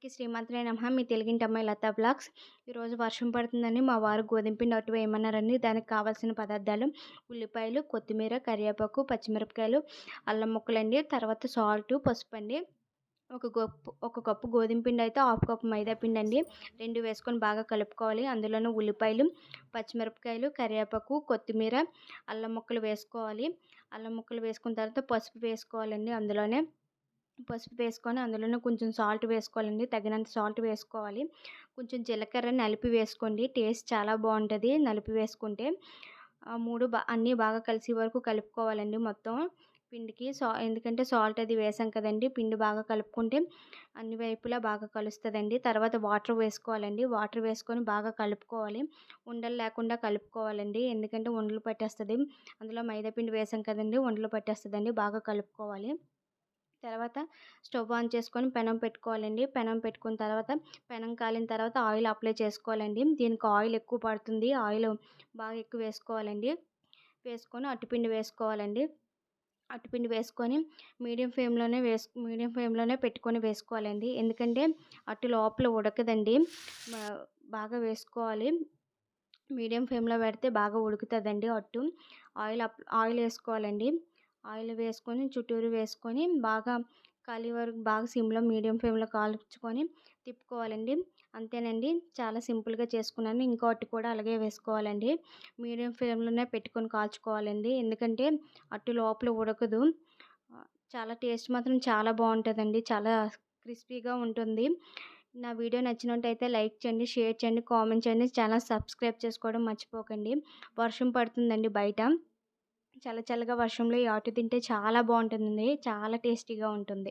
అందరికీ శ్రీమాత్రే నమః. మీ తెలుగింటి అమ్మాయి లతా బ్లాగ్స్. ఈరోజు వర్షం పడుతుందని మా వారు గోధుమ పిండి అట్టు వేయమన్నారండి. దానికి కావాల్సిన పదార్థాలు ఉల్లిపాయలు, కొత్తిమీర, కరివేపాకు, పచ్చిమిరపకాయలు, అల్లం ముక్కలండి. తర్వాత సాల్టు, పసుపండి. ఒక కప్పు గోధుమ పిండి అయితే హాఫ్ కప్ మైదా పిండి అండి. 2 వేసుకొని బాగా కలుపుకోవాలి. అందులోనే ఉల్లిపాయలు, పచ్చిమిరపకాయలు, కరివేపాకు, కొత్తిమీర, అల్లం ముక్కలు వేసుకోవాలి. అల్లం ముక్కలు వేసుకున్న తర్వాత పసుపు వేసుకోవాలండి. అందులోనే పసుపు వేసుకొని అందులోనే కొంచెం సాల్ట్ వేసుకోవాలండి. తగినంత సాల్ట్ వేసుకోవాలి. కొంచెం జీలకర్ర నలిపి వేసుకోండి. టేస్ట్ చాలా బాగుంటుంది నలిపి వేసుకుంటే. ఆ 3 అన్నీ బాగా కలిసే వరకు కలుపుకోవాలండి మొత్తం పిండికి. ఎందుకంటే సాల్ట్ అది వేసాం కదండి. పిండి బాగా కలుపుకుంటే అన్ని వైపులా బాగా కలుస్తుందండి. తర్వాత వాటర్ వేసుకోవాలండి. వాటర్ వేసుకొని బాగా కలుపుకోవాలి. ఉండలు లేకుండా కలుపుకోవాలండి. ఎందుకంటే ఉండలు పట్టేస్తుంది. అందులో మైదా పిండి వేసాం కదండి. ఉండలు పట్టేస్తుందండి. బాగా కలుపుకోవాలి. తర్వాత స్టవ్ ఆన్ చేసుకొని పెనం పెట్టుకోవాలండి. పెనం పెట్టుకున్న తర్వాత పెనం కాలిన తర్వాత ఆయిల్ అప్లై చేసుకోవాలండి. దీనికి ఆయిల్ ఎక్కువ పడుతుంది. ఆయిల్ బాగా ఎక్కువ వేసుకోవాలండి. వేసుకొని అట్టుపిండి వేసుకోవాలండి. అట్టుపిండి వేసుకొని మీడియం ఫ్లేమ్లోనే పెట్టుకొని వేసుకోవాలండి. ఎందుకంటే అట్టు లోపల ఉడకదండి. బాగా వేసుకోవాలి. మీడియం ఫ్లేమ్లో పెడితే బాగా ఉడుకుతుందండి అట్టు. ఆయిల్ వేసుకోవాలండి. ఆయిల్ వేసుకొని చుట్టూరు వేసుకొని బాగా కాలే వరకు బాగా సిమ్లో మీడియం ఫ్లేమ్లో కాల్చుకొని తిప్పుకోవాలండి. అంతేనండి. చాలా సింపుల్గా చేసుకున్నాను. ఇంకో అట్టు కూడా అలాగే వేసుకోవాలండి. మీడియం ఫ్లేమ్లోనే పెట్టుకొని కాల్చుకోవాలండి. ఎందుకంటే అట్టు లోపల ఉడకదు. చాలా టేస్ట్ మాత్రం చాలా బాగుంటుందండి. చాలా క్రిస్పీగా ఉంటుంది. నా వీడియో నచ్చినట్టయితే లైక్ చేయండి, షేర్ చేయండి, కామెంట్ చేయండి. ఛానల్ సబ్స్క్రైబ్ చేసుకోవడం మర్చిపోకండి. వర్షం పడుతుందండి బయట. చల్లగా వర్షంలో ఈ అట్టు తింటే చాలా బాగుంటుందండి. చాలా టేస్టీగా ఉంటుంది.